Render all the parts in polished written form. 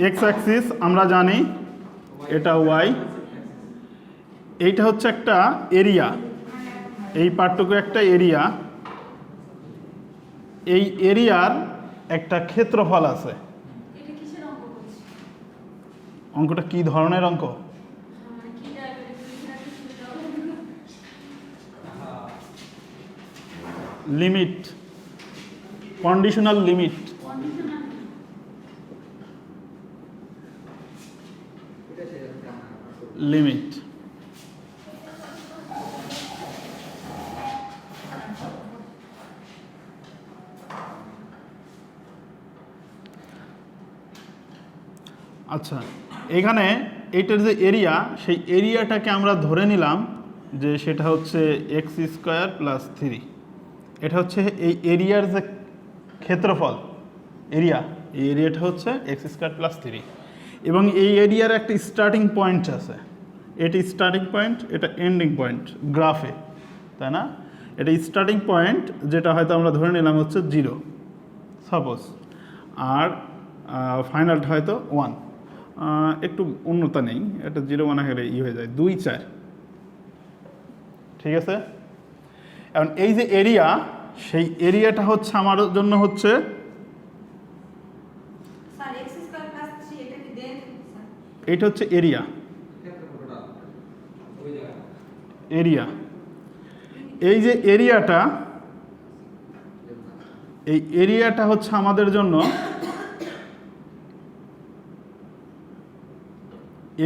X Axis আমরা জানি, এটা ওয়াই, এইটা হচ্ছে একটা এরিয়া, এই পার্টটুকু একটা এরিয়া, এই এরিয়ার একটা ক্ষেত্রফল আছে। অঙ্কটা কি ধরনের অঙ্ক? Limit, conditional limit. লিমিট আচ্ছা, এখানে এইটার যে এরিয়া, সেই এরিয়াটাকে আমরা ধরে নিলাম যে সেটা হচ্ছে এক্স স্কোয়ার প্লাস 3। এটা হচ্ছে এই এরিয়ার যে ক্ষেত্রফল, এরিয়া, এই এরিয়াটা হচ্ছে এক্স স্কোয়ার প্লাস 3, এবং এই এরিয়ার একটা স্টার্টিং পয়েন্ট আছে। এটি স্টার্টিং পয়েন্ট, এটা এন্ডিং পয়েন্ট গ্রাফে, তাই না? এটা স্টার্টিং পয়েন্ট, যেটা হয়তো আমরা ধরে নিলাম হচ্ছে 0 সাপোজ, আর ফাইনালটা হয়তো 1, একটু উন্নতা নেই, এটা 0 1 হলে হয়ে যায় 2 4, ঠিক আছে? এখন এই যে এরিয়া, সেই এরিয়াটা হচ্ছে আমার জন্য হচ্ছে এটা হচ্ছে এরিয়া। এরিয়া, এই যে এরিয়াটা, এই এরিয়াটা হচ্ছে আমাদের জন্য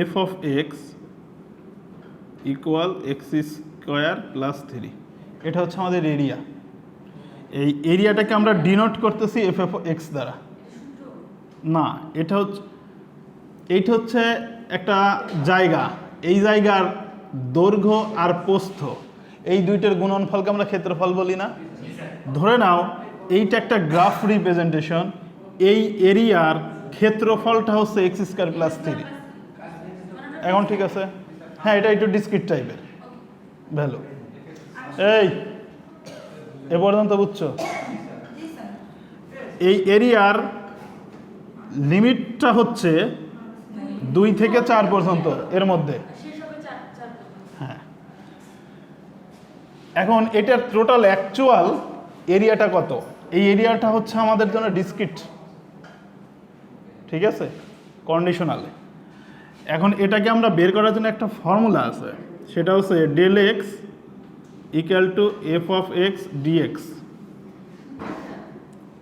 F of x equal x square plus 3। এটা হচ্ছে আমাদের এরিয়া। এই এরিয়াটাকে আমরা ডিনোট করতেছি এফ অফ এক্স দ্বারা। না, এটা হচ্ছে একটা জায়গা, এই জায়গার দৈর্ঘ্য আর প্রস্থ, এই দুইটার গুণনফলকে আমরা ক্ষেত্রফল বলি না? ধরে নাও এইটা একটা গ্রাফ রিপ্রেজেন্টেশন, এই এরিয়ার ক্ষেত্রফলটা হচ্ছে এক্স স্কোয়ার প্লাস 3। এখন ঠিক আছে? হ্যাঁ, এটা একটু ডিসক্রিট টাইপের ভ্যালু। এই এ পর্যন্ত বুঝছো? এই এরিয়ার লিমিটটা হচ্ছে 2 থেকে 4 পর্যন্ত, এর মধ্যে। হ্যাঁ, এখন এটার টোটাল অ্যাকচুয়াল এরিয়াটা কত? এই এরিয়াটা হচ্ছে আমাদের জন্য ডিসক্রিট, ঠিক আছে, কন্ডিশনালে। এখন এটাকে আমরা বের করার জন্য একটা ফর্মুলা আছে, সেটা হচ্ছে del x equal to f of x dx.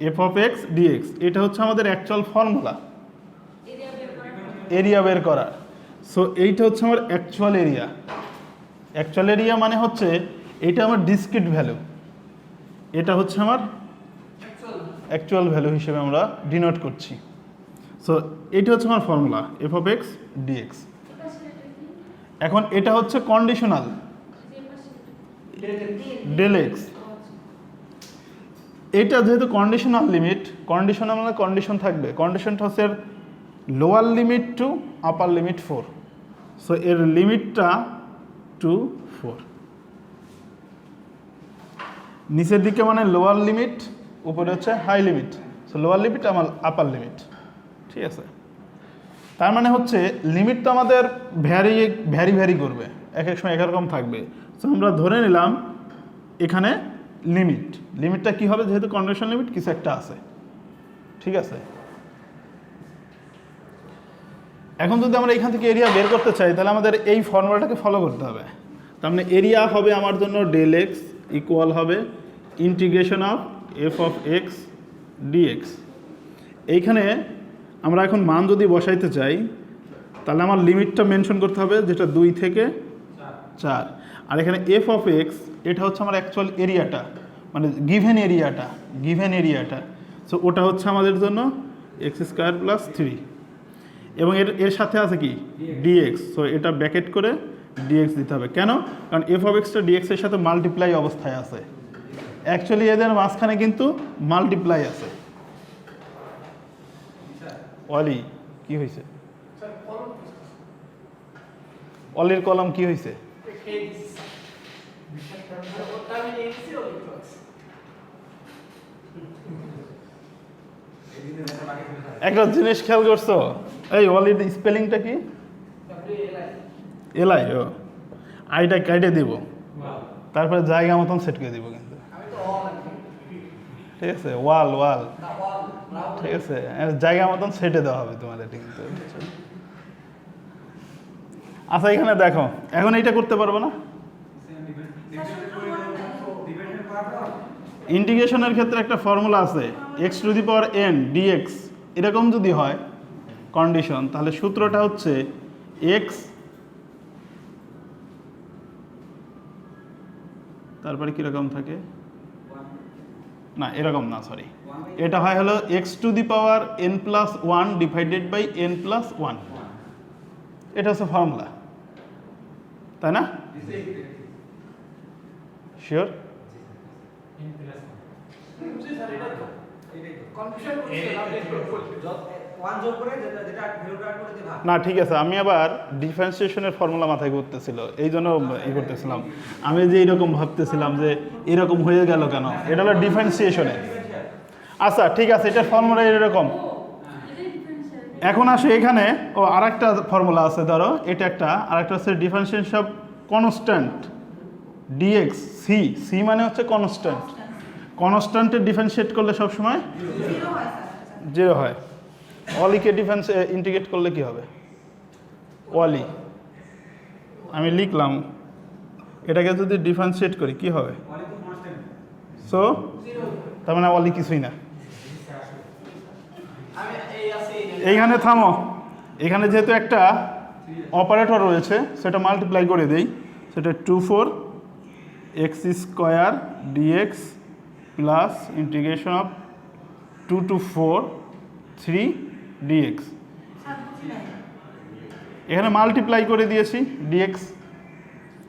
F of x dx, এটা হচ্ছে আমাদের অ্যাকচুয়াল ফর্মুলা এরিয়া বের করার। সো এইটা হচ্ছে আমার অ্যাকচুয়াল এরিয়া। অ্যাকচুয়াল এরিয়া মানে হচ্ছে এটা আমার ডিসক্রিট ভ্যালু, এটা হচ্ছে আমার অ্যাকচুয়াল ভ্যালু হিসেবে আমরা ডিনোট করছি। সো এইটা হচ্ছে আমার formula f of x dx. এখন এটা হচ্ছে কন্ডিশনাল ডেল এক্স। এটা যেহেতু কন্ডিশনাল লিমিট, কন্ডিশনাল মানে কন্ডিশন থাকবে, কন্ডিশনটা হচ্ছে lower limit to upper limit 4। So এর লিমিটটা টু 4, নিচের দিকে মানে লোয়ার লিমিট, উপরে হচ্ছে high limit. So lower limit আমার আপার লিমিট, ঠিক আছে? তার মানে হচ্ছে লিমিট তো আমাদের ভ্যারি করবে, এক এক সময় একরকম থাকবে। সো আমরা ধরে নিলাম এখানে লিমিটটা কি হবে, যেহেতু কন্ডিশনাল লিমিট কিছু একটা আছে, ঠিক আছে? এখন যদি আমরা এখান থেকে এরিয়া বের করতে চাই, তাহলে আমাদের এই ফর্মুলাটাকে ফলো করতে হবে। তার মানে এরিয়া হবে আমার জন্য ডেল এক্স ইকুয়াল হবে integration of f of x dx. এইখানে আমরা এখন মান যদি বসাইতে চাই, তাহলে আমার লিমিটটা মেনশন করতে হবে, যেটা 2 থেকে 4। আর এখানে এফ অফ এক্স, এটা হচ্ছে আমার অ্যাকচুয়াল এরিয়াটা, মানে গিভেন এরিয়াটা। সো ওটা হচ্ছে আমাদের জন্য এক্স স্কোয়ার প্লাস 3, এবং এর সাথে আছে কি ডিএক্স। সো এটা ব্র্যাকেট করে ডিএক্স দিতে হবে। কেন? কারণ এফ অফ এক্সটা ডিএক্সের সাথে মাল্টিপ্লাই অবস্থায় আছে। অ্যাকচুয়ালি এদের মাঝখানে কিন্তু মাল্টিপ্লাই আছে। অলি কি হয়েছে? অলির কলম কি হয়েছে? একটা জিনিস খেয়াল করছো, এই ওয়ালির স্পেলিংটা কি? এলাই। ও আইটা কেটে দিব, তারপরে জায়গা মতন সেট করে দিব কিন্তু, ঠিক আছে? ওয়াল ওয়াল, ঠিক আছে, জায়গা মতন সেটে দেওয়া হবে তোমার এটা কিন্তু। আচ্ছা এখানে দেখো, এখন এইটা করতে পারবো না? ইন্টিগ্রেশনের ক্ষেত্রে একটা ফর্মুলা আছে, x⁴n dx, এরকম যদি হয় কন্ডিশন, তাহলে সূত্রটা হচ্ছে x, তারপরে কিরকম থাকে না, এরকম না, সরি, এটা হয় হলো x⁴n+1 ডিভাইডেড বাই n+1, এটা হচ্ছে ফর্মুলা, তাই না? শিওর? না ঠিক আছে, আমি আবার ডিফারেন্সিয়েশনের ফর্মুলা মাথায় করতেছিল, এই জন্য ই করতেছিলাম। আমি যে এইরকম ভাবতেছিলাম যে এরকম হয়ে গেল কেন, এটা হলো ডিফারেন্সিয়েশনে। আচ্ছা ঠিক আছে, এটার ফর্মুলা এরকম। এখন আসে এখানে, ও আরেকটা ফর্মুলা আছে, ধরো এটা একটা, আরেকটা হচ্ছে differentiation of constant dx, c, c মানে হচ্ছে কনস্ট্যান্ট, কনস্ট্যান্টের ডিফারেন্সিয়েট করলে সবসময় 0 হয়। অলিকে ডিফারেন্স ইন্টিগ্রেট করলে কি হবে? অলি, আমি লিখলাম, এটাকে যদি ডিফারেন্সিয়েট করি কি হবে? সো তার মানে অলি কিছুই না। এইখানে থামো, এখানে যেহেতু একটা অপারেটর রয়েছে, সেটা মাল্টিপ্লাই করে দেই, সেটা 2/4 x² dx plus integration of 2 to 4 3 dx, এখানে মাল্টিপ্লাই করে দিয়েছি dx,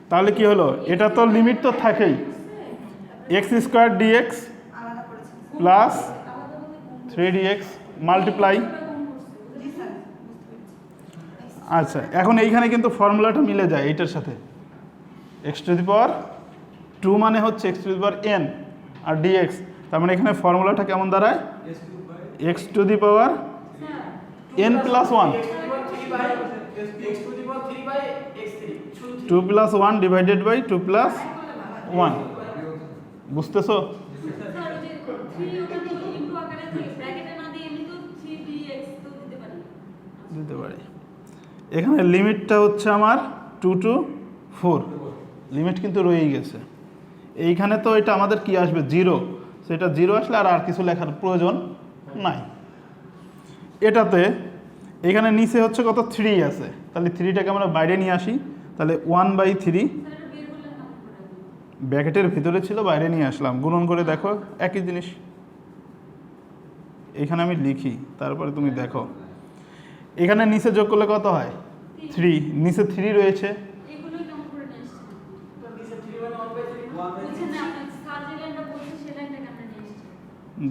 তাহলে কি হলো? এটা তো লিমিট তো থাকেই, x² dx plus 3 dx multiply. আচ্ছা এখন এইখানে কিন্তু ফর্মুলাটা মিলে যায় এইটার সাথে, x⁴ মানে হচ্ছে x⁴n আর dx, তার মানে এখানে ফর্মুলাটা কেমন দাঁড়ায়? x⁴n+1, 2+1 ডিভাইডেড বাই 2+1, বুঝতেছো? দিতে পারি। এখানে লিমিটটা হচ্ছে আমার 2 to 4, লিমিট কিন্তু রয়েই গেছে। এইখানে তো এটা আমাদের কি আসবে? 0, সেটা 0 আসলে আর কিছু লেখার প্রয়োজন নাই। এটাতে এখানে নিচে হচ্ছে কত? 3 আছে, তাহলে 3টাকে আমরা বাইরে নিয়ে আসি, তাহলে 1/3 ব্র্যাকেটের ভিতরে ছিল, বাইরে নিয়ে আসলাম, গুণন করে দেখো একই জিনিস। এখানে আমি লিখি, তারপরে তুমি দেখো, এখানে নিচে যোগ করলে কত হয়? 3, নিচে 3 রয়েছে,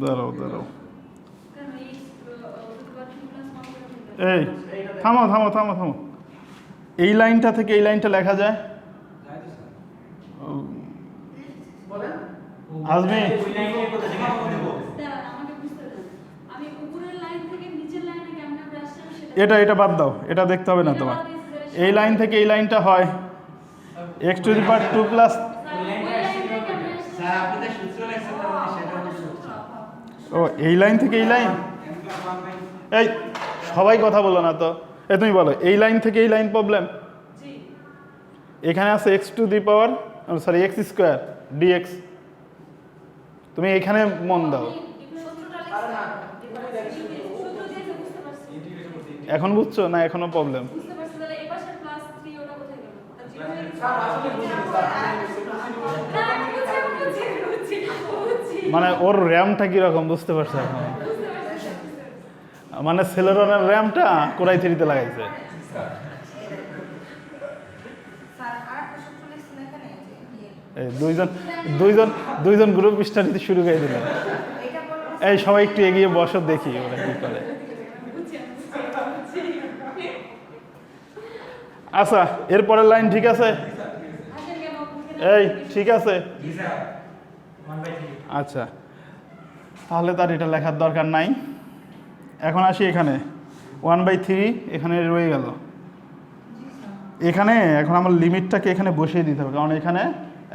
দাঁড়াও দাঁড়াও, এই থামো থামো থামো থামো, এই লাইনটা থেকে এই লাইনটা লেখা যায়? আজমি এটা বাদ দাও, এটা দেখতে হবে না তোমার। এই লাইন থেকে এই লাইনটা হয় x⁴ ও এই লাইন থেকে এই লাইন, এই সবাই কথা বলো না তো, তুমি বলো এই লাইন থেকে এই লাইন প্রবলেম। এখানে আছে x² dx, তুমি এখানে মন দাও। এখন বুঝছো না এখনো প্রবলেম? মানে ওর র্যামটা কিরকম বুঝতে পারছো এখন? মানে সেলেরনের র্যামটা কোরাই 3-তে লাগাইছে। এই দুইজন গ্রুপ স্টাডি শুরু করে দিল। এই সবাই একটু এগিয়ে বসো, দেখি ওরা কি করে। আচ্ছা এরপরের লাইন ঠিক আছে? এই ঠিক আছে, আচ্ছা তাহলে তার এটা লেখার দরকার নাই। এখন আসি এখানে 1/3 এখানে রয়ে গেল। এখানে এখন আমার লিমিটটাকে এখানে বসিয়ে দিতে হবে, কারণ এখানে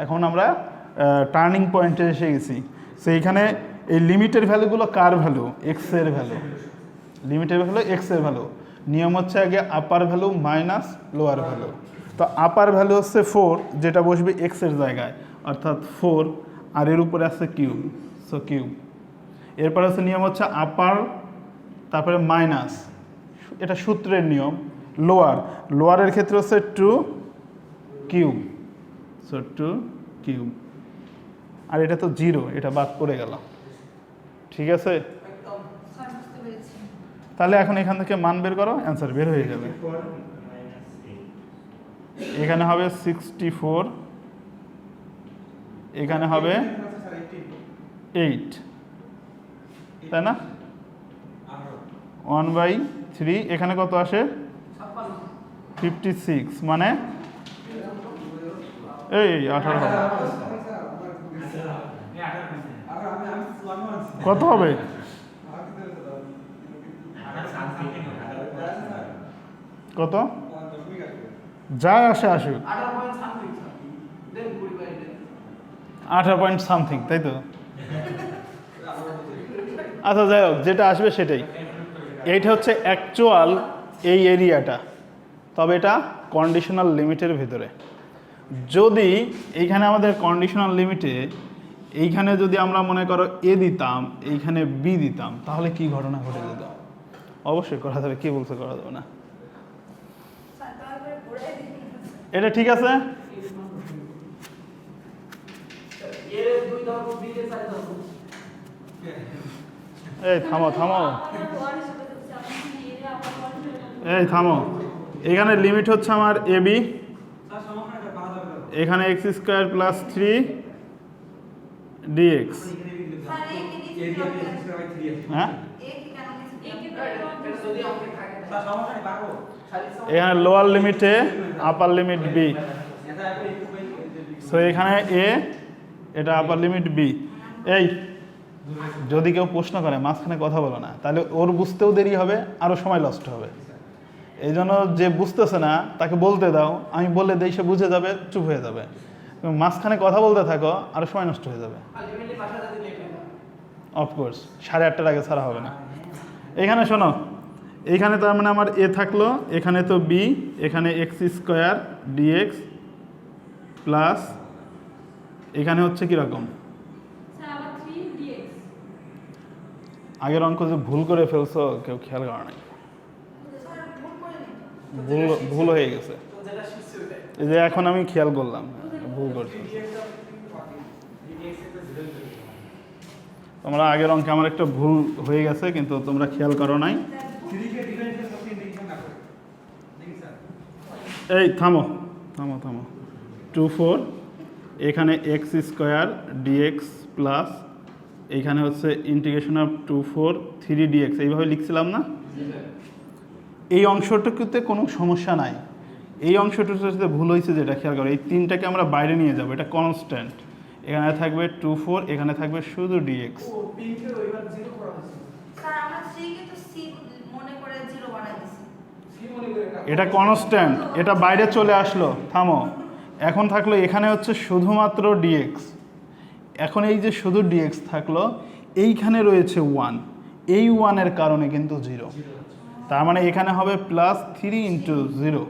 এখন আমরা টার্নিং পয়েন্টে এসে গেছি। সো এইখানে এই লিমিটের ভ্যালুগুলো কার ভ্যালু? এক্সের ভ্যালু। লিমিটের ভ্যালু এক্সের ভ্যালু। নিয়ম হচ্ছে আগে আপার ভ্যালু মাইনাস লোয়ার ভ্যালু। তো আপার ভ্যালু হচ্ছে 4, যেটা বসবে এক্সের জায়গায়, অর্থাৎ 4, আর এর উপরে আছে কিউব, সো কিউব। এরপর হচ্ছে নিয়ম হচ্ছে আপার, তারপরে মাইনাস, এটা সূত্রের নিয়ম। লোয়ারের ক্ষেত্রে হচ্ছে 2 কিউব, সো 2 কিউব। আর এটা তো 0, এটা বাদ পড়ে গেল। ঠিক আছে, তাহলে এখন এখান থেকে মান বের করো, অ্যান্সার বের হয়ে যাবে। এখানে হবে 64, এখানে হবে 8, তাই না? 1/3, এখানে কত আসে? 56, মানে এই 18 হবে। কত হবে? কত যা আসে আসুক, 18 পয়েন্ট সামথিং, তাই তো? আচ্ছা যাই হোক, যেটা আসবে সেটাই। এইটা হচ্ছে অ্যাকচুয়াল এই এরিয়াটা, তবে এটা কন্ডিশনাল লিমিটের ভিতরে। যদি এইখানে আমাদের কন্ডিশনাল লিমিটে এইখানে যদি আমরা মনে করো এ দিতাম, এইখানে বি দিতাম, তাহলে কি ঘটনা ঘটে যেত? অবশ্যই করা যাবে, কি বলছে করা যাবে না? এটা ঠিক আছে? এই থামো থামো, এই থামো। এখানে লিমিট হচ্ছে আমার এ বি, এখানে x² + 3 dx। হ্যাঁ, এখানে লোয়ার লিমিটে আপার লিমিট বি, সো এখানে এ, এটা আপার লিমিট বি। এই যদি কেউ প্রশ্ন করে মাঝখানে কথা বলো না, তাহলে ওর বুঝতেও দেরি হবে, আরও সময় নষ্ট হবে। এই জন্য যে বুঝতেছে না তাকে বলতে দাও, আমি বলে দিই, সে বুঝে যাবে, চুপ হয়ে যাবে। মাঝখানে কথা বলতে থাকো, আরও সময় নষ্ট হয়ে যাবে। অফকোর্স 8:30টার আগে ছাড়া হবে না। এইখানে শোনো, এইখানে তার মানে আমার এ থাকলো, এখানে তো বি, এখানে x² dx প্লাস এখানে হচ্ছে কীরকম আগের অঙ্ক যে ভুল করে ফেলছো, কেউ খেয়াল করা নাই, ভুল হয়ে গেছে। এই যে এখন আমি খেয়াল করলাম ভুল করছি। তোমরা আগের অঙ্কে আমার একটা ভুল হয়ে গেছে, কিন্তু তোমরা খেয়াল করো নাই। এই থামো থামো থামো, 24, এখানে x² dx প্লাস এইখানে হচ্ছে ইন্টিগ্রেশন অফ 24 3 dx, এইভাবে লিখছিলাম না? এই অংশটুকুতে কোনো সমস্যা নাই। এই অংশটুকুতে ভুল হয়েছে যেটা খেয়াল করো, এই 3টাকে আমরা বাইরে নিয়ে যাব, এটা কনস্ট্যান্ট। এখানে থাকবে 24, এখানে থাকবে শুধু dx। এটা কনস্ট্যান্ট, এটা বাইরে চলে আসলো। থামো, এখন থাকলো এখানে হচ্ছে শুধুমাত্র dx। এখন এই যে শুধু dx থাকলো, এইখানে রয়েছে 1, এই 1-এর কারণে কিন্তু 0, তার মানে এখানে হবে +3 × 0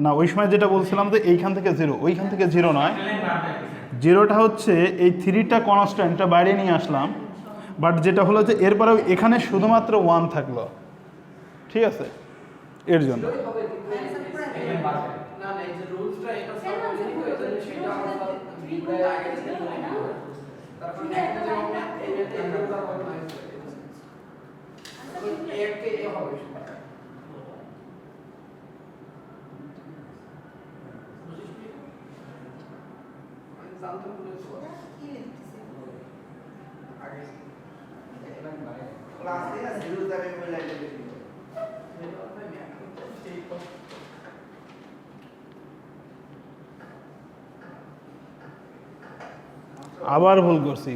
না। ওই সময় যেটা বলছিলাম যে এইখান থেকে 0, ওইখান থেকে 0 নয়, 0টা হচ্ছে এই 3টা কনস্ট্যান্টটা বাইরে নিয়ে আসলাম, বাট যেটা হলো যে এরপরেও এখানে শুধুমাত্র 1 থাকলো। ঠিক আছে, এর জন্য আবার ভুল করছি।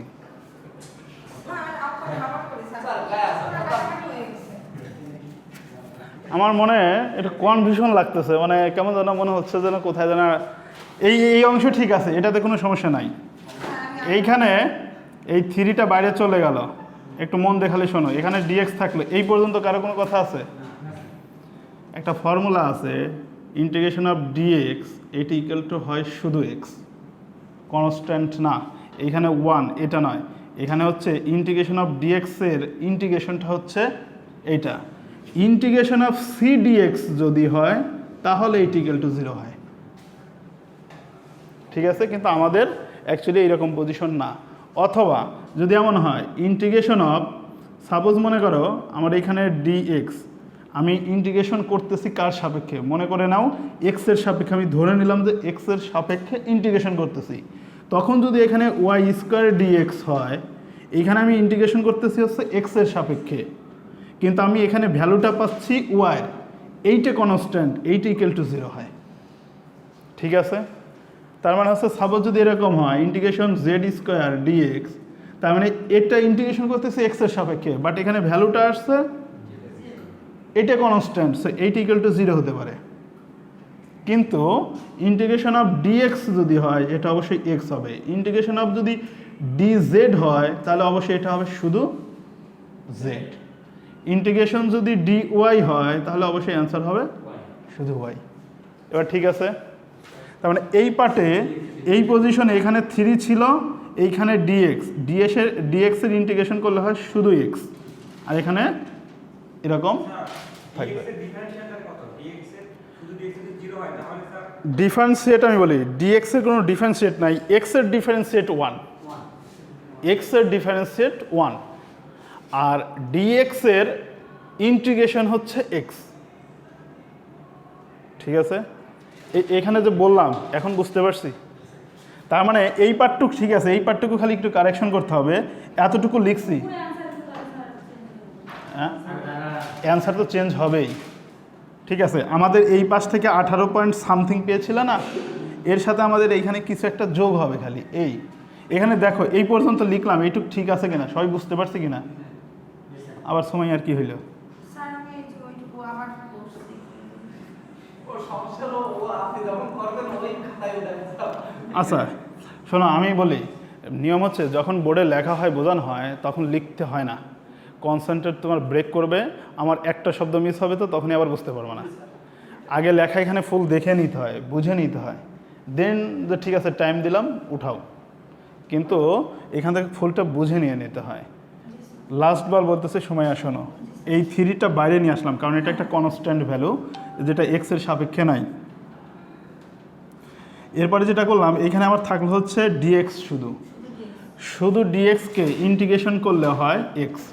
আমার মনে একটু কনফিউশন লাগতেছে, মানে কেমন যেন মনে হচ্ছে যেন কোথায় যেন এই এই অংশ ঠিক আছে, এটাতে কোনো সমস্যা নাই। এইখানে এই থ্রিটা বাইরে চলে গেল, একটু মন দেখালে শোনো, এখানে ডিএক্স থাকলে এই পর্যন্ত কারো কোনো কথা আছে? একটা ফর্মুলা আছে, ইন্টিগ্রেশন অফ ডিএক্স এটি ইকুয়াল টু হয় শুধু এক্স, কনস্ট্যান্ট না। এইখানে 1 এটা নয়, এখানে হচ্ছে ইন্টিগ্রেশন অফ ডিএক্সের ইন্টিগ্রেশনটা হচ্ছে এইটা। ইন্টিগ্রেশন অফ সি ডিএক্স যদি হয় তাহলে এটি ইকুয়াল টু 0 হয়, ঠিক আছে? কিন্তু আমাদের অ্যাকচুয়ালি এইরকম পজিশন না। অথবা যদি এমন হয় ইন্টিগ্রেশন অফ, সাপোজ মনে করো আমার এখানে ডিএক্স, আমি ইন্টিগ্রেশন করতেছি কার সাপেক্ষে? মনে করে নাও এক্সের সাপেক্ষে, আমি ধরে নিলাম যে এক্সের সাপেক্ষে ইন্টিগ্রেশন করতেছি। তখন যদি এখানে ওয়াই স্কোয়ার ডিএক্স হয়, এখানে আমি ইন্টিগ্রেশন করতেছি হচ্ছে এক্সের সাপেক্ষে, কিন্তু আমি এখানে ভ্যালুটা পাচ্ছি ওয়াই, এইটা কনস্ট্যান্ট, এইটা ইকুয়াল টু 0 হয়, ঠিক আছে? তার মানে হচ্ছে সাপোজ যদি এরকম হয় ইন্টিগ্রেশন জেড স্কোয়ার ডিএক্স, তার মানে এটা ইন্টিগ্রেশন করতেছে এক্সের সাপেক্ষে, বাট এখানে ভ্যালুটা আসছে এটা কনস্ট্যান্ট, সো এইটা ইকুয়াল টু 0 হতে পারে। কিন্তু ইন্টিগ্রেশন অফ ডিএক্স যদি হয় এটা অবশ্যই এক্স হবে। ইন্টিগ্রেশন অফ যদি ডিজেড হয় তাহলে অবশ্যই এটা হবে শুধু জেড। ইন্টিগ্রেশন যদি ডিওয়াই হয় তাহলে অবশ্যই অ্যান্সার হবে শুধু ওয়াই। এবার ঠিক আছে, তার মানে এই পার্টে এই পজিশনে এখানে 3 ছিল, এইখানে ডিএক্স, ডিএক্সের ইন্টিগ্রেশন করলে হয় শুধু এক্স, আর এখানে এরকম থাকবে। ডিফারেন্সিয়েট আমি বলি, ডিএক্সের কোনো ডিফারেন্সিয়েট নাই, এক্সের ডিফারেন্সিয়েট 1, এক্সের ডিফারেন্সিয়েট 1, আর ডিএক্সের ইন্টিগ্রেশন হচ্ছে এক্স, ঠিক আছে? এখানে যে বললাম এখন বুঝতে পারছি। তার মানে এই পার্টটুকু ঠিক আছে, এই পার্টটুকু খালি একটু কারেকশন করতে হবে, এতটুকু লিখছি, হ্যাঁ অ্যান্সার তো চেঞ্জ হবেই, ঠিক আছে? আমাদের এই পাশ থেকে 18 পয়েন্ট সামথিং পেয়েছিল না, এর সাথে আমাদের এইখানে কিছু একটা যোগ হবে খালি। এই এখানে দেখো এই পর্যন্ত লিখলাম, এইটুকু ঠিক আছে কিনা, সবাই বুঝতে পারছি কিনা? আবার সময় আর কি হইল? আচ্ছা শোনো, আমি বলি নিয়ম হচ্ছে যখন বোর্ডে লেখা হয় বোঝানো হয় তখন লিখতে হয় না, কনসেন্ট্রেট তোমার ব্রেক করবে, আমার একটা শব্দ মিস হবে তো তখনই আবার বুঝতে পারবো না। আগে লেখা এখানে ফুল দেখে নিতে হয়, বুঝে নিতে হয়, দেন যে ঠিক আছে টাইম দিলাম উঠাও, কিন্তু এখান থেকে ফুলটা বুঝে নিয়ে নিতে হয়। লাস্ট বার বলতেছে সময় শোনো, এই 3টা বাইরে নিয়ে আসলাম কারণ এটা একটা কনস্ট্যান্ট ভ্যালু যেটা এক্সের সাপেক্ষে নাই। এরপরে যেটা করলাম এখানে আমার থাকলো হচ্ছে ডিএক্স, শুধু ডিএক্সকে ইন্টিগ্রেশন করলে হয় এক্স,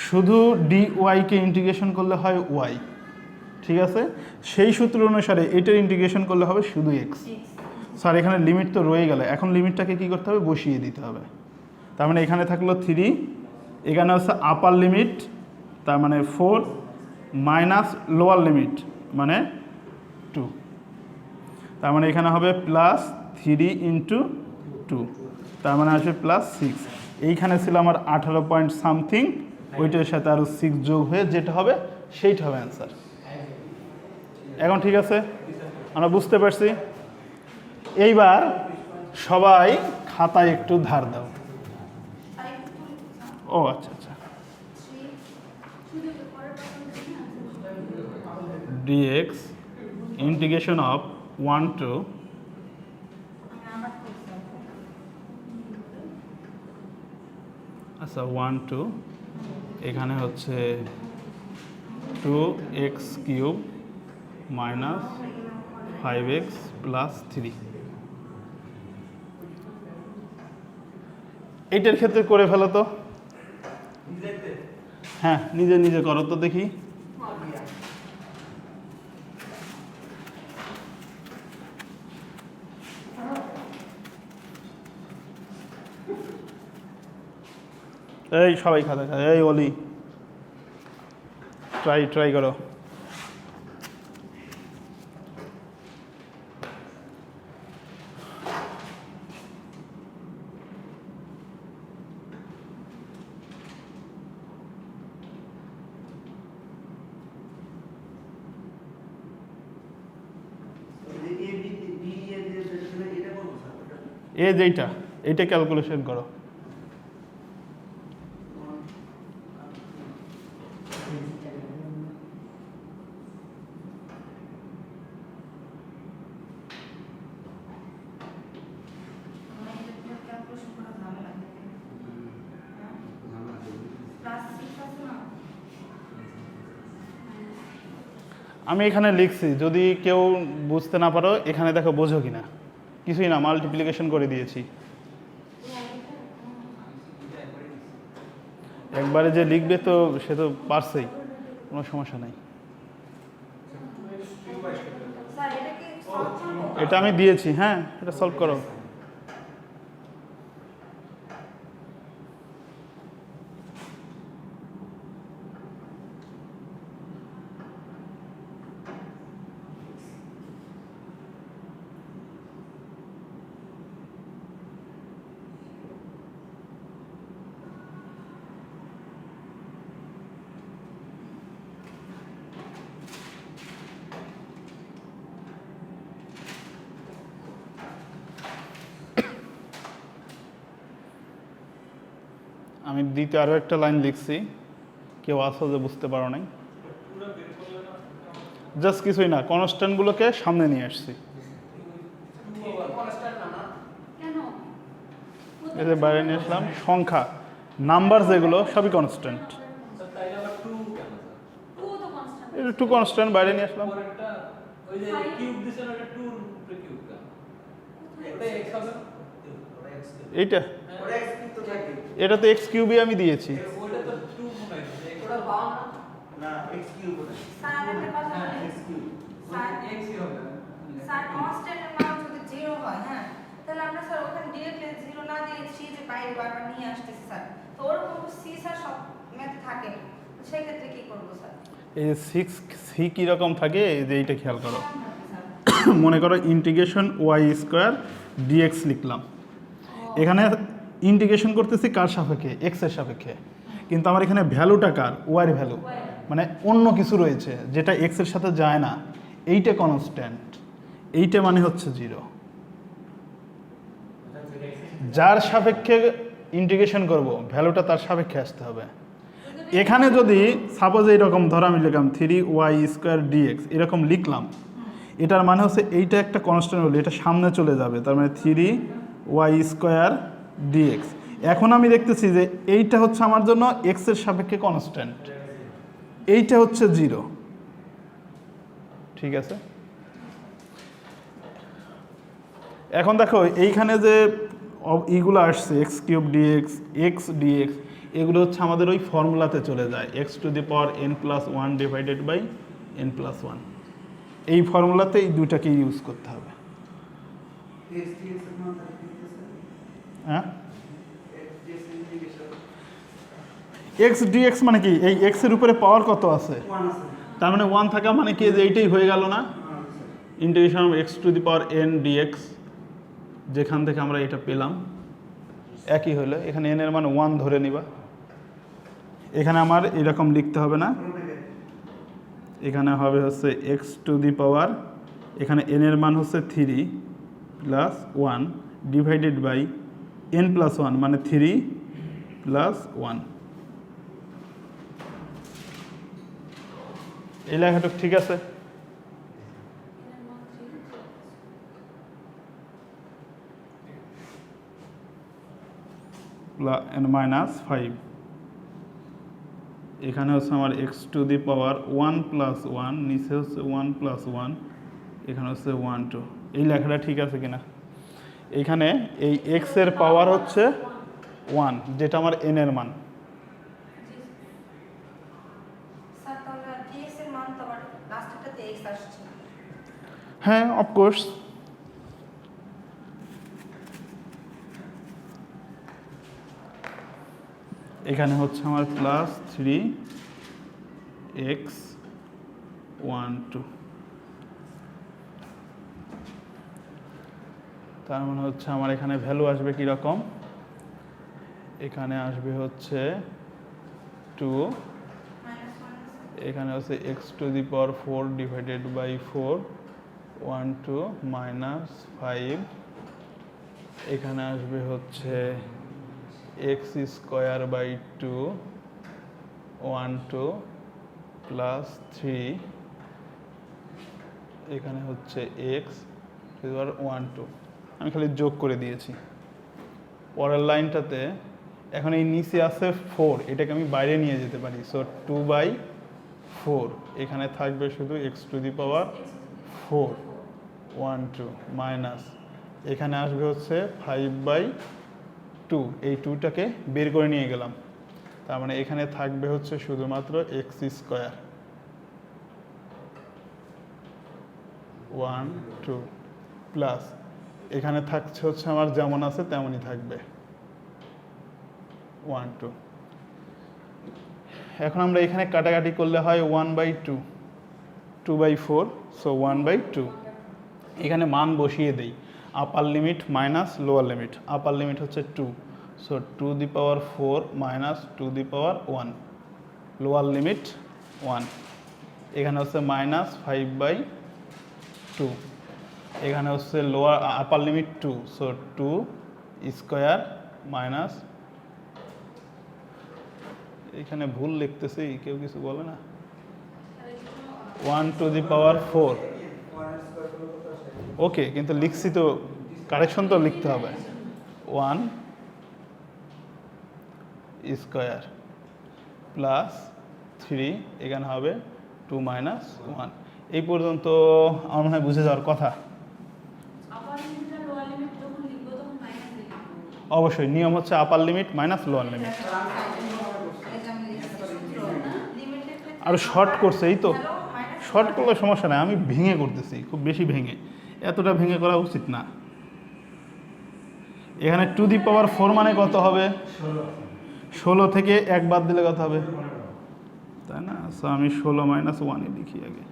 শুধু ডিওয়াইকে ইন্টিগ্রেশন করলে হয় ওয়াই, ঠিক আছে? সেই সূত্র অনুসারে এটার ইন্টিগ্রেশন করলে হবে শুধু এক্স। স্যার এখানে লিমিট তো রয়ে গেল, এখন লিমিটটাকে কী করতে হবে? বসিয়ে দিতে হবে। তার মানে এখানে থাকলো 3, এখানে হচ্ছে আপার লিমিট তার মানে 4 মাইনাস লোয়ার লিমিট মানে 2, তার মানে এখানে হবে প্লাস 3 ইন্টু 2, তার মানে আসবে প্লাস 6। এইখানে ছিল আমার 18 পয়েন্ট সামথিং, ওইটার সাথে আরও 6 যোগ হয়ে যেটা হবে সেইটা হবে অ্যান্সার। এখন ঠিক আছে, আমরা বুঝতে পারছি। এইবার সবাই খাতায় একটু ধার দাও। ও আচ্ছা আচ্ছা, ডিএক্স ইন্টিগ্রেশন অফ 1 to আচ্ছা 1 to এখানে হচ্ছে 2x³ মাইনাস 5x প্লাস 3, এইটার ক্ষেত্রে করে ফেলো তো। হ্যাঁ নিজে নিজে করো তো দেখি। এই সবাই খাতা, এই অলি ট্রাই করো। এই যেইটা এইটা ক্যালকুলেশন করো। আমি এখানে লিখছি, যদি কেউ বুঝতে না পারো এখানে দেখো বোঝো কিনা। কিছুই না, মাল্টিপ্লিকেশন করে দিয়েছি। একবারে যে লিখবে তো সে তো পারছেই, কোনো সমস্যা নাই। এটা আমি দিয়েছি, হ্যাঁ এটা সলভ করো। আমি দ্বিতীয় আরও একটা লাইন লিখছি, কেউ আসো যে বুঝতে পারো নাই। জাস্ট কিছুই না, কনস্ট্যান্টগুলোকে সামনে নিয়ে আসছি। এই যে বাইরে নিয়ে আসলাম, সংখ্যা নাম্বার যেগুলো সবই কনস্ট্যান্ট। এটা টু কনস্ট্যান্ট বাইরে নিয়ে আসলাম। এইটা এটা তো এক্স কিউবই আমি দিয়েছি। এই যে সিক্স সি কীরকম থাকে, এই যে এইটা খেয়াল করো। মনে করো ইন্টিগ্রেশন ওয়াই স্কোয়ার ডিএক্স লিখলাম, এখানে ইন্টিগ্রেশন করতেছি কার সাপেক্ষে, এক্স এর সাপেক্ষে, কিন্তু আমার এখানে ভ্যালুটা কার, ওয়াই ভ্যালু, মানে অন্য কিছু রয়েছে যেটা এক্স এর সাথে যায় না, এইটা কনস্ট্যান্ট, এইটা মানে হচ্ছে 0। যার সাপেক্ষে ইন্টিগ্রেশন করব ভ্যালুটা তার সাপেক্ষে আসতে হবে। এখানে যদি সাপোজ এইরকম ধরো আমি লিখলাম 3y স্কোয়ার ডিএক্স, এরকম লিখলাম, এটার মানে হচ্ছে এইটা একটা কনস্ট্যান্ট হলো, এটা সামনে চলে যাবে, তার মানে 3y স্কোয়ার ডিএক্স। এখন আমি দেখতেছি যে এইটা হচ্ছে আমার জন্য এক্স এর সাপেক্ষে কনস্ট্যান্ট, এইটা হচ্ছে 0। ঠিক আছে, এখন দেখো এইখানে যে এইগুলো আসছে x cube dx, x dx, এগুলো হচ্ছে আমাদের ওই ফর্মুলাতে চলে যায়, x to the power n+1 divided by n+1। এই ফর্মুলাতে এই দুটাকে ইউজ করতে হবে। হ্যাঁ, এক্স ডিএক্স মানে কি, এই এক্স এর উপরে পাওয়ার কত আছে, তার মানে 1 থাকা মানে কি, যে এইটাই হয়ে গেল না, integration of x to the power n dx, যেখান থেকে আমরা এটা পেলাম একই হলো। এখানে n এর মান 1 ধরে নিবা, এখানে আমার এরকম লিখতে হবে না, এখানে হবে হচ্ছে এক্স টু দি পাওয়ার, এখানে n এর মান হচ্ছে 3 প্লাস 1 ডিভাইডেড বাই n+1 মানে 3 প্লাস 1। এই লেখাটুক ঠিক আছে? n-5, এখানে হচ্ছে আমার এক্স টু দি পাওয়ার 1+1, নিচে হচ্ছে 1+1, এখানে হচ্ছে 1 2। এই লেখাটা ঠিক আছে কিনা? এখানে এই এক্স এর পাওয়ার হচ্ছে 1, যেটা আমার n এর মান। হ্যাঁ, অফকোর্স। এখানে হচ্ছে আমার +3x12, তার মানে হচ্ছে আমার এখানে ভ্যালু আসবে কীরকম, এখানে আসবে হচ্ছে 2, এখানে হচ্ছে x to the power 4 divided by 4, 1 2 -5 এখানে আসবে হচ্ছে এক্স স্কোয়ার বাই 2 1 2 প্লাস 3, এখানে হচ্ছে এক্স এবার 1 2, আমি খালি যোগ করে দিয়েছি। পরের লাইনটাতে এখন এই নিচে আছে 4, এটাকে আমি বাইরে নিয়ে যেতে পারি, সো 2/4, এখানে থাকবে শুধু x to the power 4 1 2 minus এখানে আসবে হচ্ছে 5/2, এই 2টাকে বের করে নিয়ে গেলাম, তার মানে এখানে থাকবে হচ্ছে শুধুমাত্র এক্স স্কোয়ার 1 2 প্লাস এখানে থাকছে হচ্ছে আমার যেমন আছে তেমনই থাকবে 1 2। এখন আমরা এখানে কাটাকাটি করলে হয় 1/2 2/4, সো 1/2, এখানে মান বসিয়ে দেই, আপার লিমিট মাইনাস লোয়ার লিমিট, আপার লিমিট হচ্ছে 2, সো 2^4 মাইনাস 2^1, লোয়ার লিমিট 1, এখানে হচ্ছে মাইনাস 5/2, এখানে হচ্ছে লোয়ার আপার লিমিট 2, সো 2 স্কোয়ার মাইনাস, এখানে ভুল লিখতেছি কেউ কিছু বলে না, 1^4, ওকে, কিন্তু লিখছি তো, কারেকশন তো লিখতে হবে, 1 স্কোয়ার প্লাস 3, এখানে হবে 2 মাইনাস 1। এই পর্যন্ত আমার মনে হয় বুঝে যাওয়ার কথা। অবশ্যই নিয়ম হচ্ছে upper limit minus lower limit. আর শর্ট করছে, এই তো শর্ট করলে সমস্যা নাই, আমি ভেঙে করতেছি, খুব বেশি ভেঙে, এতটা ভেঙে করা উচিত না। এখানে 2^4 মানে কত হবে, 16 থেকে 1 বাদ দিলে কত হবে, তাই না? সো আমি 16 মাইনাস 1 লিখি আগে,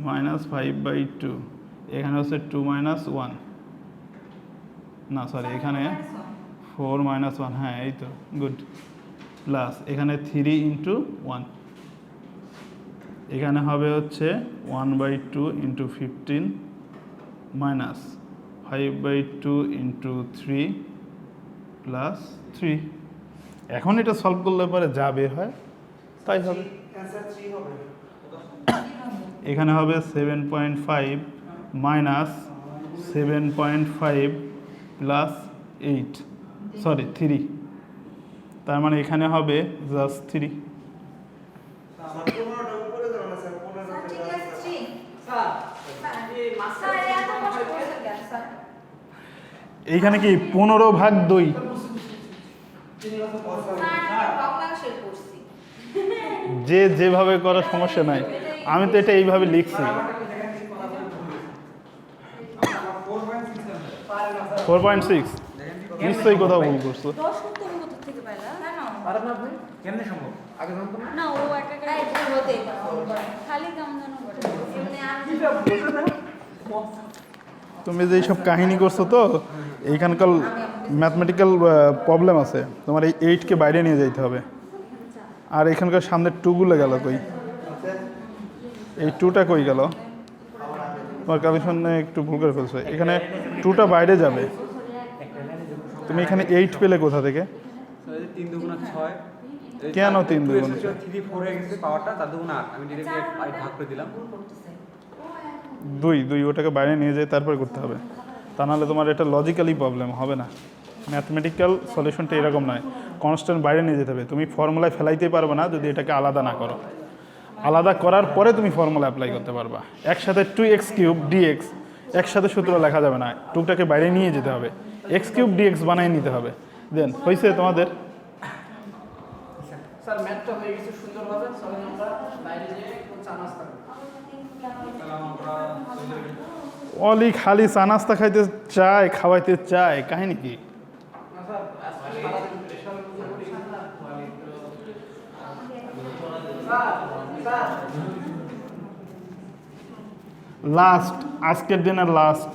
মাইনাস 5/2, এখানে হচ্ছে 2 মাইনাস 1, না সরি এখানে 4 মাইনাস 1, হ্যাঁ এই তো গুড, প্লাস এখানে 3 ইন্টু 1, এখানে হবে হচ্ছে 1/2 ইন্টু 15 মাইনাস 5/2 ইন্টু 3 প্লাস 3। এখন এটা সলভ করলে পরে যা বের হয় তাই হবে। এখানে হবে 7.5 মাইনাস 7.5 প্লাস 8, সরি 3, তার মানে এখানে হবে জাস্ট 3। এইখানে কি 15/2, যে যেভাবে করার সমস্যা নাই, আমি তো এটা এইভাবে লিখছি। 4.6 নিশ্চয়ই কোথাও ভুল করছো। তুমি যে সব কাহিনী করছো তো, এইখানকার ম্যাথমেটিক্যাল প্রবলেম আছে, তোমার এই 8কে বাইরে নিয়ে যেতে হবে। আর এখানকার সামনে 2গুলো গেল কই, এই 2টা কই গেল, তোমার ক্যালকুলেশনে একটু ভুল করে ফেলছো, এখানে 2টা বাইরে যাবে, তুমি এখানে 8 পেলে কোথা থেকে? 3 দুগুণা 6, কেন 3 দুগুণা 3 4 হয়ে গেছে পাওয়ারটা, 4 দুগুণা 8, আমি ডিরেক্টলি 8 ভাগ করে দিলাম। 2 ওটাকে বাইরে নিয়ে যেয়ে তারপরে করতে হবে, তা নাহলে তোমার এটা লজিক্যালি প্রবলেম হবে না। ম্যাথমেটিক্যাল সলিউশনটা এরকম নয়, কনস্ট্যান্ট বাইরে নিয়ে যেতে হবে, তুমি ফর্মুলায় ফেলাইতেই পারবে না যদি এটাকে আলাদা না করো। আলাদা করার পরে তুমি ফর্মুলা অ্যাপ্লাই করতে পারবা। একসাথে 2x³ dx একসাথে সূত্র লেখা যাবে না, 2টাকে বাইরে নিয়ে যেতে হবে, x³ dx বানিয়ে নিতে হবে। দেন হয়েছে তোমাদের। স্যার ম্যাথটা হয়ে গেছে সুন্দরভাবে, সবাই আমরা বাইরে যেয়ে চা নাস্তা করি। অলি খালি চা নাস্তা খাইতে চায়, খাওয়াইতে চায়, কাহিনী কি? লাস্ট, আজকের দিনের লাস্ট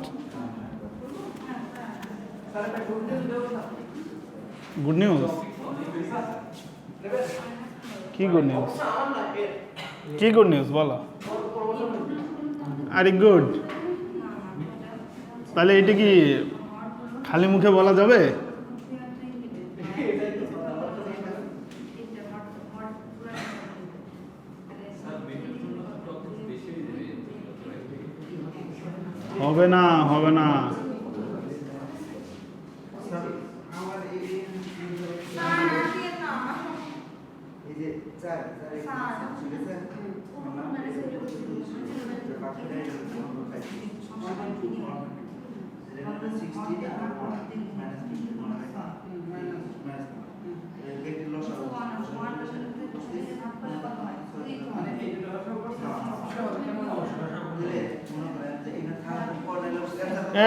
গুড নিউজ। কি গুড নিউজ? কি গুড নিউজ বলো? আরে গুড, তাহলে এটা কি খালি মুখে বলা যাবে? হবে না, হবে না।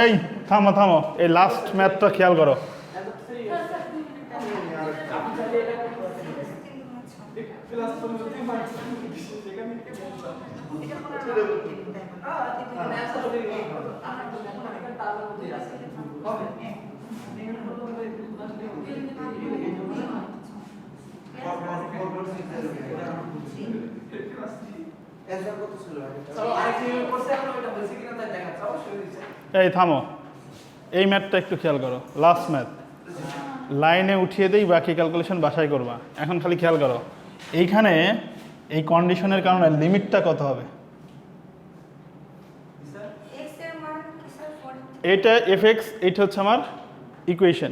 এই থামো থামো, এই লাস্ট ম্যাথটা খেয়াল করো। এই থামো, এই ম্যাথটা একটু খেয়াল করো, লাস্ট ম্যাথ লাইনে উঠিয়ে দেই, বাকি ক্যালকুলেশন বাসায় করবা। এখন খালি খেয়াল করো, এইখানে এই কন্ডিশনের কারণে লিমিটটা কত হবে? এটা এফএক্স, এইটা হচ্ছে আমার ইকুয়েশন।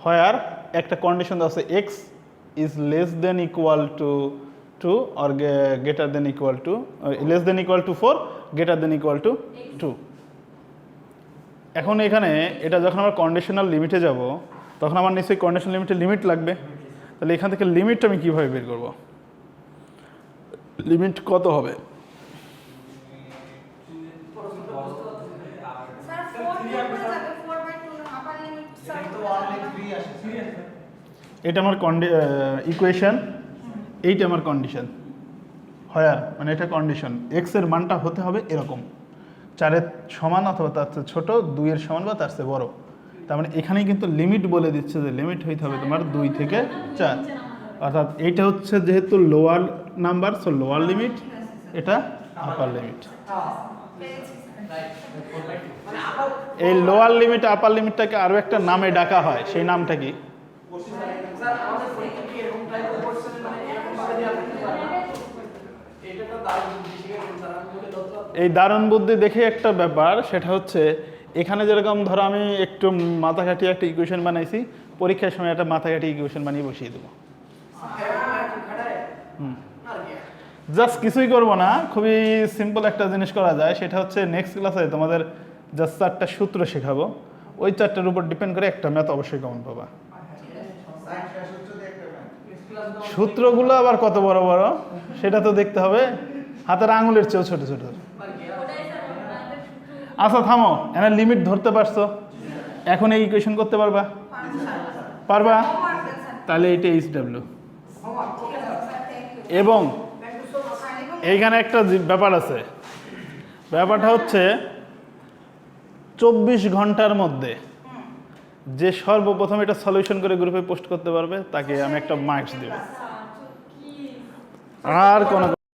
হয় আর একটা কন্ডিশন আছে x is less than equal to 2 or greater than equal to less than equal to 4, greater than equal to 2। এখন এখানে এটা যখন আমরা কন্ডিশনাল লিমিটে যাব, তখন আমার নিশ্চয়ই কন্ডিশনাল লিমিটের লিমিট লাগবে। তাহলে এখান থেকে লিমিটটা আমি কীভাবে বের করব? লিমিট কত হবে? এটা আমার ইকুয়েশন, এইটা আমার কন্ডিশন। হয় আর মানে এটা কন্ডিশন, এক্স এর মানটা হতে হবে এরকম 4-এর সমান অথবা তার চেয়ে ছোটো, 2-এর সমান বা তার চেয়ে বড়। তার মানে এখানেই কিন্তু লিমিট বলে দিচ্ছে যে লিমিট হইতে হবে তোমার 2 থেকে 4, অর্থাৎ এইটা হচ্ছে যেহেতু lower number, so lower limit, এটা আপার লিমিট। এই লোয়ার লিমিট আপার লিমিটটাকে আরও একটা নামে ডাকা হয়, সেই নামটা কি? এই দারুণ বুদ্ধি দেখে একটা ব্যাপার, সেটা হচ্ছে এখানে যেরকম ধরো আমি একটু মাথা কাটিয়ে একটা ইকুয়েশন বানাইছি, পরীক্ষার সময় একটা মাথা কাটিয়ে ইকুয়েশন বানিয়ে বসিয়ে দেবো। জাস্ট কিছুই করবো না, খুবই সিম্পল একটা জিনিস করা যায়, সেটা হচ্ছে নেক্সট ক্লাসে তোমাদের জাস্ট 4টা সূত্র শেখাবো, ওই 4টার উপর ডিপেন্ড করে একটা ম্যাথ অবশ্যই কমন পাবা। সূত্রগুলো আবার কত বড় বড় সেটা তো দেখতে হবে, হাতের আঙুলের চেয়েও ছোট ছোট। আচ্ছা থামো, এখানে লিমিট ধরতে পারছো? এখন এই ইকুয়েশন করতে পারবা? পারবা? তাহলে এইটা এইচডব্লিউ। এবং এইখানে একটা ব্যাপার আছে, ব্যাপারটা হচ্ছে 24 ঘন্টার মধ্যে যে সর্বপ্রথম এটা সলিউশন করে গ্রুপে পোস্ট করতে পারবে তাকে আমি একটা মার্কস দেব। আর কোনো